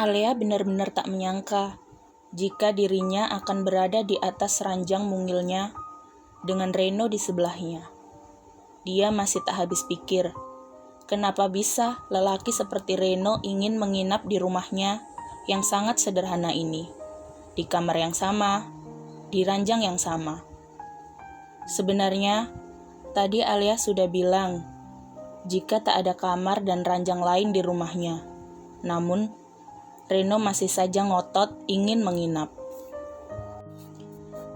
Alea benar-benar tak menyangka jika dirinya akan berada di atas ranjang mungilnya dengan Reno di sebelahnya. Dia masih tak habis pikir, kenapa bisa lelaki seperti Reno ingin menginap di rumahnya yang sangat sederhana ini, di kamar yang sama, di ranjang yang sama. Sebenarnya, tadi Alea sudah bilang jika tak ada kamar dan ranjang lain di rumahnya. Namun, Reno masih saja ngotot ingin menginap.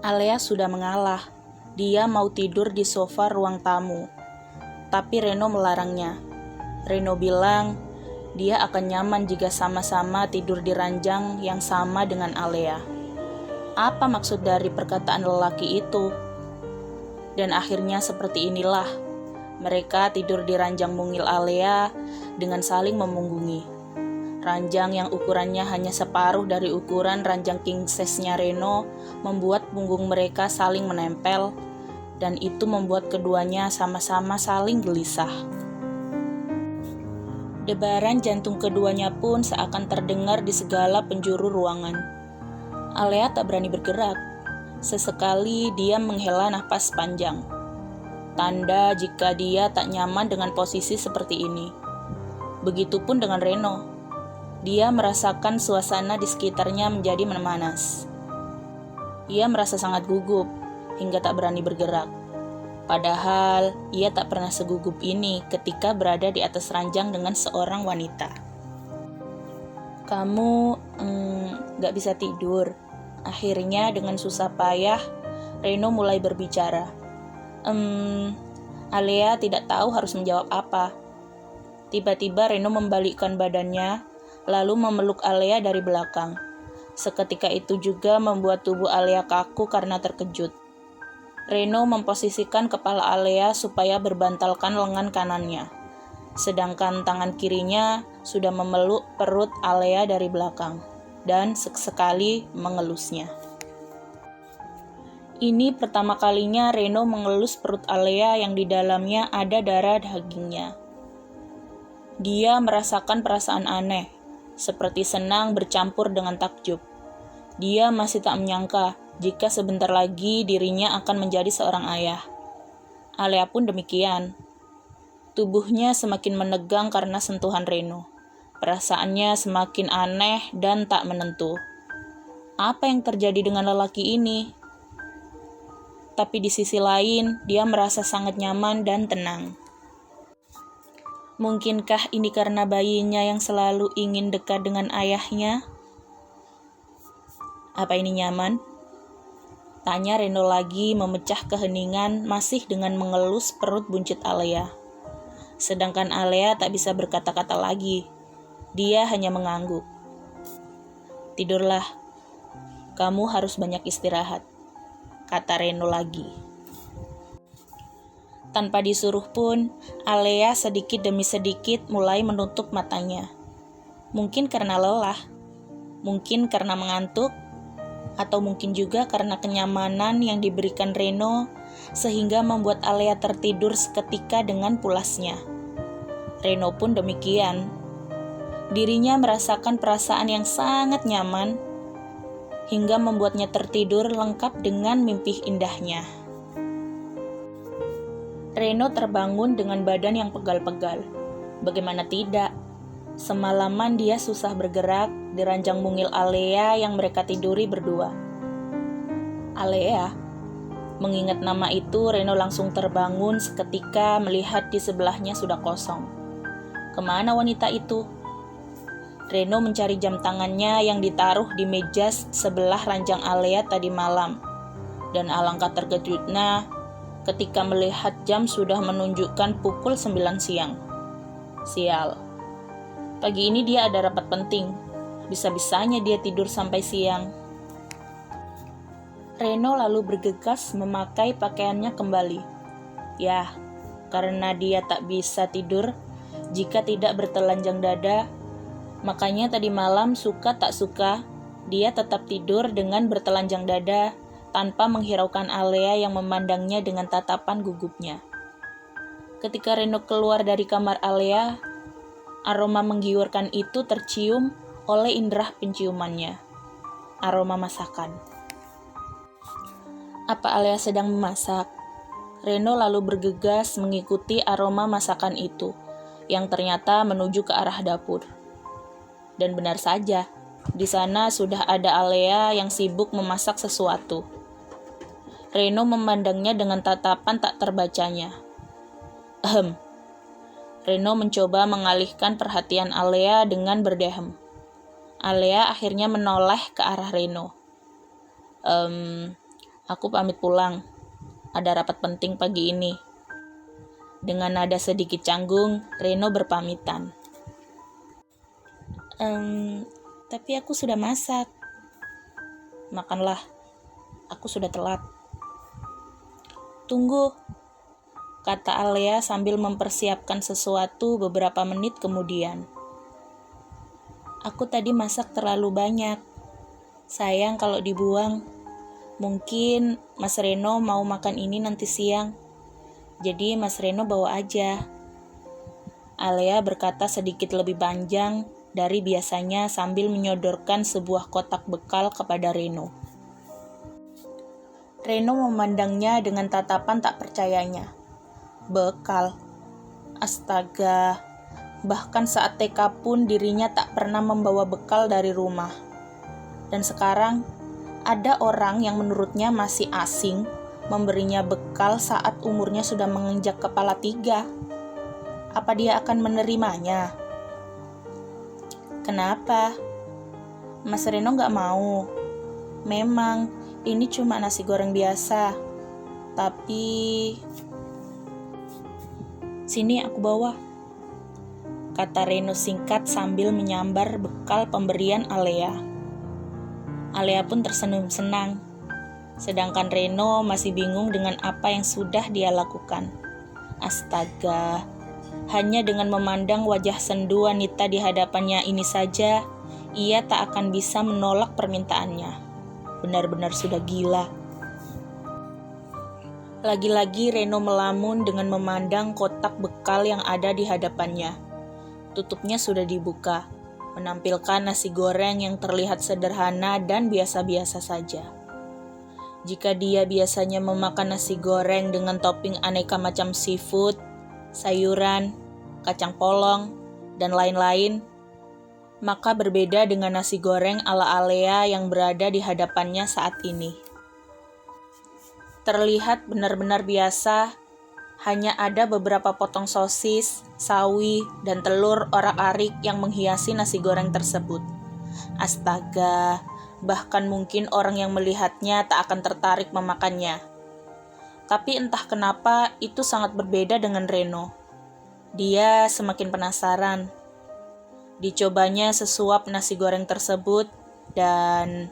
Alea sudah mengalah. Dia mau tidur di sofa ruang tamu. Tapi Reno melarangnya. Reno bilang dia akan nyaman jika sama-sama tidur di ranjang yang sama dengan Alea. Apa maksud dari perkataan lelaki itu? Dan akhirnya seperti inilah. Mereka tidur di ranjang mungil Alea dengan saling memunggungi. Ranjang yang ukurannya hanya separuh dari ukuran ranjang king size-nya Reno membuat punggung mereka saling menempel, dan itu membuat keduanya sama-sama saling gelisah. Debaran jantung keduanya pun seakan terdengar di segala penjuru ruangan. Alea tak berani bergerak. Sesekali dia menghela nafas panjang. Tanda jika dia tak nyaman dengan posisi seperti ini. Begitupun dengan Reno. Dia merasakan suasana di sekitarnya menjadi memanas. Ia merasa sangat gugup hingga tak berani bergerak. Padahal ia tak pernah segugup ini ketika berada di atas ranjang dengan seorang wanita. Kamu gak bisa tidur. Akhirnya dengan susah payah, Reno mulai berbicara. Alea tidak tahu harus menjawab apa. Tiba-tiba Reno membalikkan badannya, lalu memeluk Alea dari belakang. Seketika itu juga membuat tubuh Alea kaku karena terkejut. Reno memposisikan kepala Alea supaya berbantalkan lengan kanannya, sedangkan tangan kirinya sudah memeluk perut Alea dari belakang dan sekali mengelusnya. Ini pertama kalinya Reno mengelus perut Alea yang di dalamnya ada darah dagingnya. Dia merasakan perasaan aneh, seperti senang bercampur dengan takjub. Dia masih tak menyangka jika sebentar lagi dirinya akan menjadi seorang ayah. Alea pun demikian. Tubuhnya semakin menegang karena sentuhan Reno. Perasaannya semakin aneh dan tak menentu. Apa yang terjadi dengan lelaki ini? Tapi di sisi lain, dia merasa sangat nyaman dan tenang. Mungkinkah ini karena bayinya yang selalu ingin dekat dengan ayahnya? Apa ini nyaman? Tanya Reno lagi memecah keheningan masih dengan mengelus perut buncit Alea. Sedangkan Alea tak bisa berkata-kata lagi. Dia hanya mengangguk. Tidurlah. Kamu harus banyak istirahat, kata Reno lagi. Tanpa disuruh pun, Alea sedikit demi sedikit mulai menutup matanya. Mungkin karena lelah, mungkin karena mengantuk, atau mungkin juga karena kenyamanan yang diberikan Reno sehingga membuat Alea tertidur seketika dengan pulasnya. Reno pun demikian. Dirinya merasakan perasaan yang sangat nyaman hingga membuatnya tertidur lengkap dengan mimpi indahnya. Reno terbangun dengan badan yang pegal-pegal. Bagaimana tidak? Semalaman dia susah bergerak di ranjang mungil Alea yang mereka tiduri berdua. Alea. Mengingat nama itu, Reno langsung terbangun seketika melihat di sebelahnya sudah kosong. Kemana wanita itu? Reno mencari jam tangannya yang ditaruh di meja sebelah ranjang Alea tadi malam. Dan alangkah terkejutnya ketika melihat jam sudah menunjukkan pukul 9 siang. Sial. Pagi ini dia ada rapat penting. Bisa-bisanya dia tidur sampai siang. Reno lalu bergegas memakai pakaiannya kembali. Ya, karena dia tak bisa tidur jika tidak bertelanjang dada, makanya tadi malam suka tak suka, dia tetap tidur dengan bertelanjang dada tanpa menghiraukan Alea yang memandangnya dengan tatapan gugupnya. Ketika Reno keluar dari kamar Alea, aroma menggiurkan itu tercium oleh indera penciumannya, aroma masakan. Apa Alea sedang memasak? Reno lalu bergegas mengikuti aroma masakan itu, yang ternyata menuju ke arah dapur. Dan benar saja, di sana sudah ada Alea yang sibuk memasak sesuatu. Reno memandangnya dengan tatapan tak terbacanya. Reno mencoba mengalihkan perhatian Alea dengan berdehem. Alea akhirnya menoleh ke arah Reno. Aku pamit pulang. Ada rapat penting pagi ini. Dengan nada sedikit canggung, Reno berpamitan. Tapi aku sudah masak. Makanlah, aku sudah telat. Tunggu, kata Alea sambil mempersiapkan sesuatu beberapa menit kemudian. Aku tadi masak terlalu banyak. Sayang kalau dibuang. Mungkin Mas Reno mau makan ini nanti siang. Jadi Mas Reno bawa aja. Alea berkata sedikit lebih panjang dari biasanya sambil menyodorkan sebuah kotak bekal kepada Reno. Reno memandangnya dengan tatapan tak percayanya. Bekal? Astaga, bahkan saat TK pun dirinya tak pernah membawa bekal dari rumah. Dan sekarang, ada orang yang menurutnya masih asing memberinya bekal saat umurnya sudah menginjak kepala 3. Apa dia akan menerimanya? Kenapa? Mas Reno gak mau. Memang, ini cuma nasi goreng biasa. Tapi... Sini aku bawa. Kata Reno singkat sambil menyambar bekal pemberian Alea. Alea pun tersenyum senang. Sedangkan Reno masih bingung dengan apa yang sudah dia lakukan. Astaga, hanya dengan memandang wajah sendu wanita di hadapannya ini saja, ia tak akan bisa menolak permintaannya. Benar-benar sudah gila. Lagi-lagi Reno melamun dengan memandang kotak bekal yang ada di hadapannya. Tutupnya sudah dibuka, menampilkan nasi goreng yang terlihat sederhana dan biasa-biasa saja. Jika dia biasanya memakan nasi goreng dengan topping aneka macam seafood, sayuran, kacang polong, dan lain-lain, maka berbeda dengan nasi goreng ala Alea yang berada di hadapannya saat ini. Terlihat benar-benar biasa, hanya ada beberapa potong sosis, sawi, dan telur orak-arik yang menghiasi nasi goreng tersebut. Astaga, bahkan mungkin orang yang melihatnya tak akan tertarik memakannya. Tapi entah kenapa itu sangat berbeda dengan Reno. Dia semakin penasaran. Dicobanya sesuap nasi goreng tersebut dan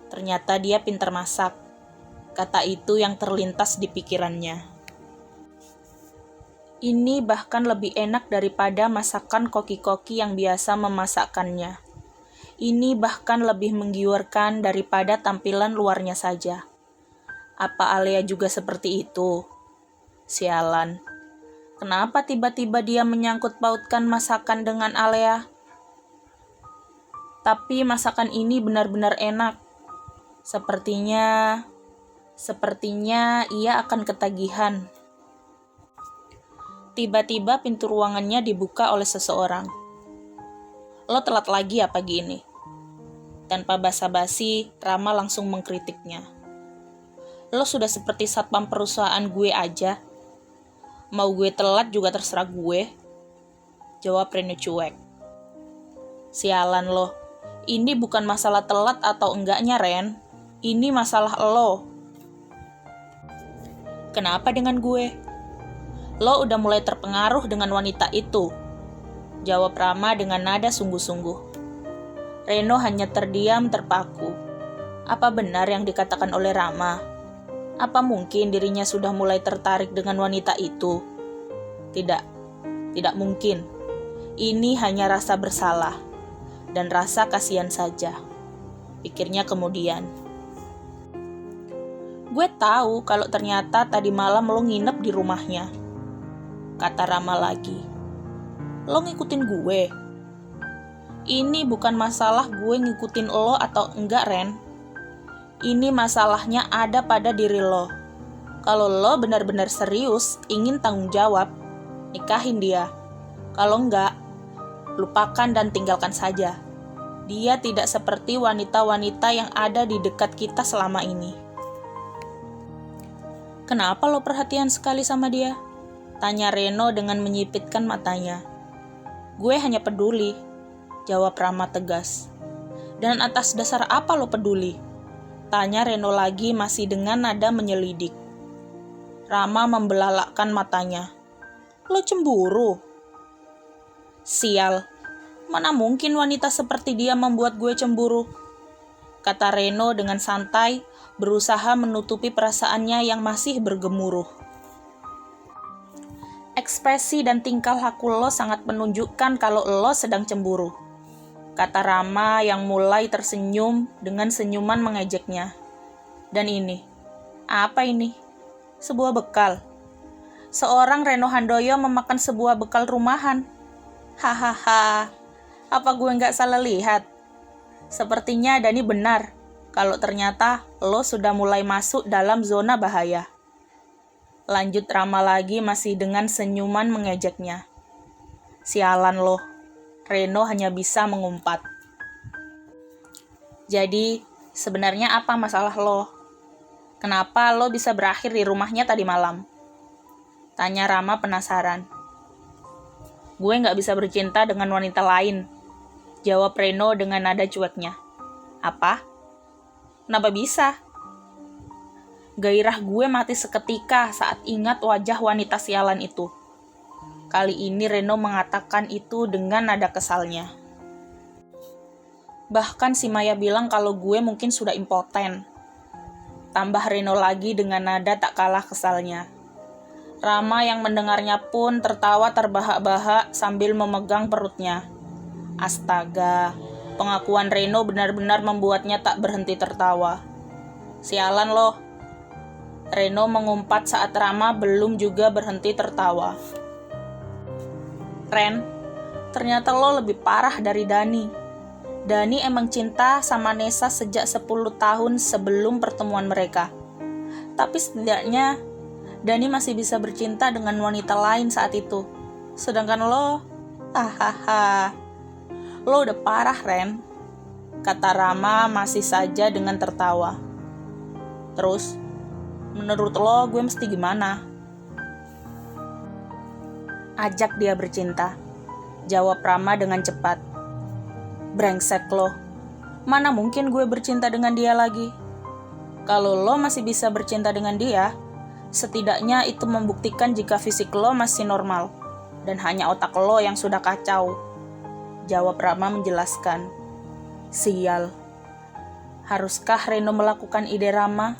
ternyata dia pintar masak. Kata itu yang terlintas di pikirannya. Ini bahkan lebih enak daripada masakan koki-koki yang biasa memasakkannya. Ini bahkan lebih menggiurkan daripada tampilan luarnya saja. Apa Alea juga seperti itu? Sialan. Kenapa tiba-tiba dia menyangkut pautkan masakan dengan Alea? Tapi masakan ini benar-benar enak. Sepertinya ia akan ketagihan. Tiba-tiba pintu ruangannya dibuka oleh seseorang. Lo telat lagi ya pagi ini? Tanpa basa-basi, Rama langsung mengkritiknya. Lo sudah seperti satpam perusahaan gue aja. Mau gue telat juga terserah gue. Jawab Reno cuek. Sialan lo. Ini bukan masalah telat atau enggaknya, Ren. Ini masalah lo. Kenapa dengan gue? Lo udah mulai terpengaruh dengan wanita itu. Jawab Rama dengan nada sungguh-sungguh. Reno hanya terdiam terpaku. Apa benar yang dikatakan oleh Rama? Apa mungkin dirinya sudah mulai tertarik dengan wanita itu? Tidak mungkin. Ini hanya rasa bersalah dan rasa kasihan saja. Pikirnya kemudian. Gue tahu kalau ternyata tadi malam lo nginep di rumahnya. Kata Rama lagi. Lo ngikutin gue? Ini bukan masalah gue ngikutin lo atau enggak, Ren. Ini masalahnya ada pada diri lo. Kalau lo benar-benar serius ingin tanggung jawab, nikahin dia. Kalau enggak, lupakan dan tinggalkan saja. Dia tidak seperti wanita-wanita yang ada di dekat kita selama ini. Kenapa lo perhatian sekali sama dia? Tanya Reno dengan menyipitkan matanya. Gue hanya peduli, jawab Rama tegas. Dan atas dasar apa lo peduli? Tanya Reno lagi masih dengan nada menyelidik. Rama membelalakkan matanya. Lo cemburu? Sial, mana mungkin wanita seperti dia membuat gue cemburu? Kata Reno dengan santai, berusaha menutupi perasaannya yang masih bergemuruh. Ekspresi dan tingkah laku lo sangat menunjukkan kalau lo sedang cemburu, kata Rama yang mulai tersenyum dengan senyuman mengejeknya. Dan ini, apa ini? Sebuah bekal. Seorang Reno Handoyo memakan sebuah bekal rumahan. Hahaha, apa gue nggak salah lihat? Sepertinya Dani benar, kalau ternyata lo sudah mulai masuk dalam zona bahaya. Lanjut Rama lagi masih dengan senyuman mengejeknya. Sialan lo, Reno hanya bisa mengumpat. Jadi, sebenarnya apa masalah lo? Kenapa lo bisa berakhir di rumahnya tadi malam? Tanya Rama penasaran. Gue gak bisa bercinta dengan wanita lain, jawab Reno dengan nada cueknya. Apa? Kenapa bisa? Gairah gue mati seketika saat ingat wajah wanita sialan itu. Kali ini Reno mengatakan itu dengan nada kesalnya. Bahkan si Maya bilang kalau gue mungkin sudah impoten. Tambah Reno lagi dengan nada tak kalah kesalnya. Rama yang mendengarnya pun tertawa terbahak-bahak sambil memegang perutnya. Astaga, pengakuan Reno benar-benar membuatnya tak berhenti tertawa. Sialan loh. Reno mengumpat saat Rama belum juga berhenti tertawa. Ren, ternyata lo lebih parah dari Dani. Dani emang cinta sama Nessa sejak 10 tahun sebelum pertemuan mereka. Tapi setidaknya, Dani masih bisa bercinta dengan wanita lain saat itu. Sedangkan lo, lo udah parah, Ren. Kata Rama masih saja dengan tertawa. Terus, menurut lo gue mesti gimana? Ajak dia bercinta, jawab Rama dengan cepat. Brengsek lo, mana mungkin gue bercinta dengan dia lagi? Kalau lo masih bisa bercinta dengan dia, setidaknya itu membuktikan jika fisik lo masih normal, dan hanya otak lo yang sudah kacau, jawab Rama menjelaskan. Sial, haruskah Reno melakukan ide Rama?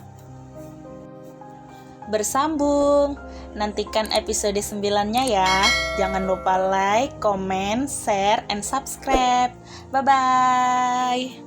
Bersambung, nantikan episode 9-nya ya. Jangan lupa like, comment, share, and subscribe. Bye-bye.